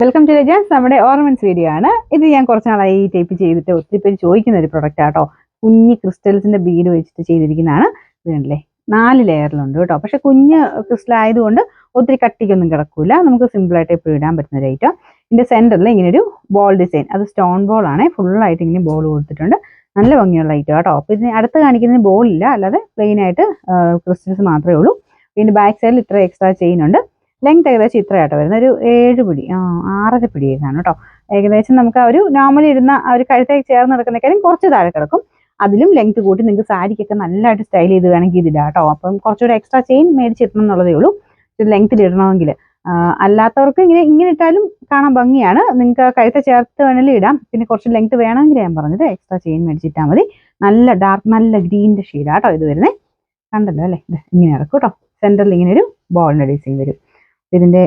Welcome to രജാസ്. നമ്മുടെ ornaments video ആണ് ഇത്. ഞാൻ കുറച്ച് നാളായി ടൈപ്പ് ചെയ്തിട്ട് ഒത്തിരി പേര് ചോദിക്കുന്ന ഒരു പ്രൊഡക്റ്റ് ആട്ടോ. കുഞ്ഞ് ക്രിസ്റ്റൽസിന്റെ ബീഡ് വെച്ചിട്ട് ചെയ്തിരിക്കുന്നതാണ്. ഇതുണ്ടല്ലേ, 4 ലെയറിലുണ്ട് കേട്ടോ. പക്ഷെ കുഞ്ഞ് ക്രിസ്റ്റൽ ആയതുകൊണ്ട് ഒത്തിരി കട്ടിക്കൊന്നും കിടക്കൂല. നമുക്ക് സിമ്പിളായിട്ട് എപ്പോഴും ഇടാൻ പറ്റുന്ന ഒരു ഐറ്റം. ഇതിന്റെ സെന്ററിൽ ഇങ്ങനെ ഒരു ബോൾ ഡിസൈൻ, അത് സ്റ്റോൺ ബോൾ ആണ്. ഫുള്ളായിട്ട് ഇങ്ങനെ ബോൾ കൊടുത്തിട്ടുണ്ട്. നല്ല ഭംഗിയുള്ള ഐറ്റം കേട്ടോ. അപ്പൊ ഇതിന് അടുത്ത് കാണിക്കുന്നതിന് ബോൾ ഇല്ല, അല്ലാതെ പ്ലെയിൻ ആയിട്ട് ക്രിസ്റ്റൽസ് മാത്രമേ ഉള്ളൂ. പിന്നെ ബാക്ക് സൈഡിൽ ഇത്ര എക്സ്ട്രാ ചെയിൻ ഉണ്ട്. ലെങ്ത് ഏകദേശം ഇത്രയായിട്ട് വരുന്നത്, ഒരു 7 പിടി 6.5 പിടിയൊക്കെയാണ് കേട്ടോ. ഏകദേശം നമുക്ക് ആ ഒരു നോർമലി ഇടുന്ന ആ ഒരു കഴുത്തേക്ക് ചേർന്ന് കിടക്കുന്നേക്കാളും കുറച്ച് താഴെ കിടക്കും. അതിലും ലെങ്ത് കൂട്ടി നിങ്ങൾക്ക് സാരിക്കൊക്കെ നല്ലതായിട്ട് സ്റ്റൈൽ ചെയ്ത് വേണമെങ്കിൽ ഇതിടാം കേട്ടോ. അപ്പം കുറച്ചുകൂടെ എക്സ്ട്രാ ചെയിൻ മേടിച്ചിടണം എന്നുള്ളതേ ഉള്ളൂ. ലെങ്ത്തിൽ ഇടണമെങ്കിൽ. അല്ലാത്തവർക്ക് ഇങ്ങനെ ഇട്ടാലും കാണാൻ ഭംഗിയാണ്. നിങ്ങൾക്ക് കഴുത്തെ ചേർത്ത് വേണമെങ്കിലും ഇടാം. പിന്നെ കുറച്ച് ലെങ്ത് വേണമെങ്കിൽ ഞാൻ പറഞ്ഞത് എക്സ്ട്രാ ചെയിൻ മേടിച്ചിട്ടാൽ മതി. നല്ല ഡാർക്ക്, നല്ല ഗ്രീനിന്റെ ഷെയ്ഡാട്ടോ ഇത് വരുന്നത്. കണ്ടല്ലോ അല്ലേ? ഇങ്ങനെ ഇറക്കും കേട്ടോ. സെന്ററിൽ ഇങ്ങനെ ഒരു ബോളിന്റെ ഡിസൈൻ വരും. ഇതിന്റെ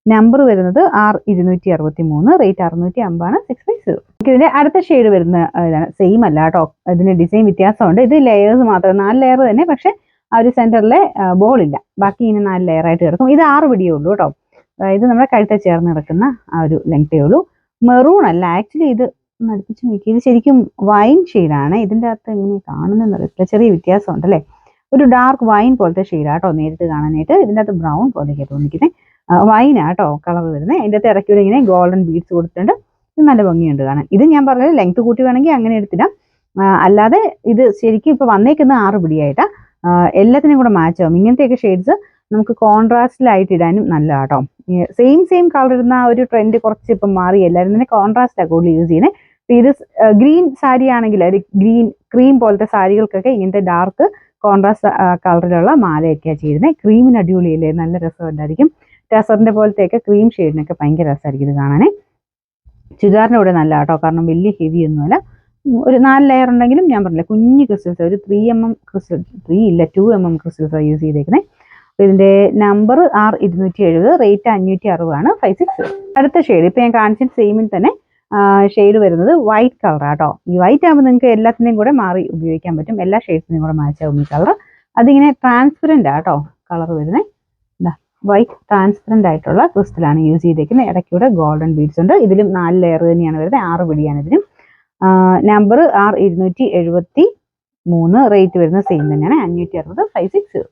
നമ്പർ വരുന്നത് R263, റേറ്റ് 650, 650. ഇതിന്റെ അടുത്ത ഷെയ്ഡ് വരുന്ന ഇതാണ്. സെയിം അല്ല കേട്ടോ, ഇതിന്റെ ഡിസൈൻ വ്യത്യാസമുണ്ട്. ഇത് ലെയേഴ്സ് മാത്രം, 4 ലെയർ തന്നെ. പക്ഷെ ആ ഒരു സെന്ററിലെ ബോൾ ഇല്ല, ബാക്കി ഇങ്ങനെ 4 ലെയർ ആയിട്ട് കിടക്കും. ഇത് 6 പിടിയേ ഉള്ളൂ കേട്ടോ. ഇത് നമ്മുടെ കഴുത്തെ ചേർന്ന് കിടക്കുന്ന ആ ഒരു ലെങ്തേ ഉള്ളൂ. മെറൂൺ അല്ല ആക്ച്വലി. ഇത് ഒന്ന് അടുപ്പിച്ച് നോക്കി, ഇത് ശരിക്കും വൈൻ ഷെയ്ഡാണ്. ഇതിന്റെ അകത്ത് എങ്ങനെ കാണുന്നതെന്ന് അറിയത്തില്ല, ചെറിയ വ്യത്യാസം ഉണ്ടല്ലേ. ഒരു ഡാർക്ക് വൈൻ പോലത്തെ ഷെയ്ഡാട്ടോ നേരിട്ട് കാണാനായിട്ട്. ഇതിൻ്റെ അകത്ത് ബ്രൗൺ പോലെയൊക്കെ തോന്നിക്കുന്നത്. വൈനാട്ടോ കളർ വരുന്നത്. അതിൻ്റെ അകത്ത് ഇറക്കി ഇങ്ങനെ ഗോൾഡൻ ബീഡ്സ് കൊടുത്തിട്ടുണ്ട്. ഇത് നല്ല ഭംഗിയുണ്ട് കാണാൻ. ഇത് ഞാൻ പറഞ്ഞത് ലെങ്ത് കൂട്ടി വേണമെങ്കിൽ അങ്ങനെ എടുത്തിടാം. അല്ലാതെ ഇത് ശരിക്കും ഇപ്പൊ വന്നേക്കുന്ന 6 പിടിയായിട്ടാ. എല്ലാത്തിനും കൂടെ മാച്ച് ആവും. ഇങ്ങനത്തെയൊക്കെ ഷെയ്ഡ്സ് നമുക്ക് കോൺട്രാസ്റ്റിലായിട്ട് ഇടാനും നല്ലതാട്ടോ. സെയിം കളർ ഇടുന്ന ആ ഒരു ട്രെൻഡ് കുറച്ച് ഇപ്പം മാറി. എല്ലാവരും തന്നെ കോൺട്രാസ്റ്റാണ് കൂടുതൽ യൂസ് ചെയ്യുന്നത്. ഇത് ഗ്രീൻ സാരി ആണെങ്കിൽ, ഒരു ഗ്രീൻ ക്രീം പോലത്തെ സാരികൾക്കൊക്കെ ഇങ്ങനത്തെ ഡാർക്ക് കോൺട്രാസ്റ്റ് കളറിലുള്ള മാലയൊക്കെയാണ് ചെയ്യുന്നത്. ക്രീമിന് അടിപൊളിയല്ലേ, നല്ല രസമുണ്ടായിരിക്കും. ടസറിന്റെ പോലത്തെയൊക്കെ ക്രീം ഷെയ്ഡിനൊക്കെ ഭയങ്കര രസമായിരിക്കും ഇത് കാണാനേ. ചുരിദാറിൻ്റെ കൂടെ നല്ല കേട്ടോ, കാരണം വലിയ ഹെവി ഒന്നുമല്ല. ഒരു 4 ലെയർ ഉണ്ടെങ്കിലും ഞാൻ പറഞ്ഞില്ല, കുഞ്ഞു ക്രിസ്റ്റൽസ്, ഒരു 3mm ക്രിസ്റ്റൽ, 3 ഇല്ല 2mm ക്രിസ്റ്റൽസാണ് യൂസ് ചെയ്തേക്കുന്നത്. ഇതിന്റെ നമ്പർ R270, റേറ്റ് 560, 560. അടുത്ത ഷെയ്ഡ് ഇപ്പൊ ഞാൻ കാണിച്ച സെയിമിൽ തന്നെ ഷെയ്ഡ് വരുന്നത് വൈറ്റ് കളർ ആട്ടോ. ഈ വൈറ്റ് ആകുമ്പോൾ നിങ്ങൾക്ക് എല്ലാത്തിനെയും കൂടെ മാറി ഉപയോഗിക്കാൻ പറ്റും. എല്ലാ ഷെയ്ഡ്സിനെയും കൂടെ മാച്ച് ആവും ഈ കളർ. അതിങ്ങനെ ട്രാൻസ്പെറന്റ് ആട്ടോ കളർ വരുന്നത്. വൈറ്റ് ട്രാൻസ്പെറന്റ് ആയിട്ടുള്ള ക്രിസ്റ്റലാണ് യൂസ് ചെയ്തേക്കുന്നത്. ഇടയ്ക്കൂടെ ഗോൾഡൻ ബീഡ്സ് ഉണ്ട്. ഇതിലും 4 ലെയർ തന്നെയാണ് വരുന്നത്. 6 പിടിയാണ് ഇതിനും. നമ്പർ R273, റേറ്റ് വരുന്നത് സെയിം തന്നെയാണ്, 560, 560.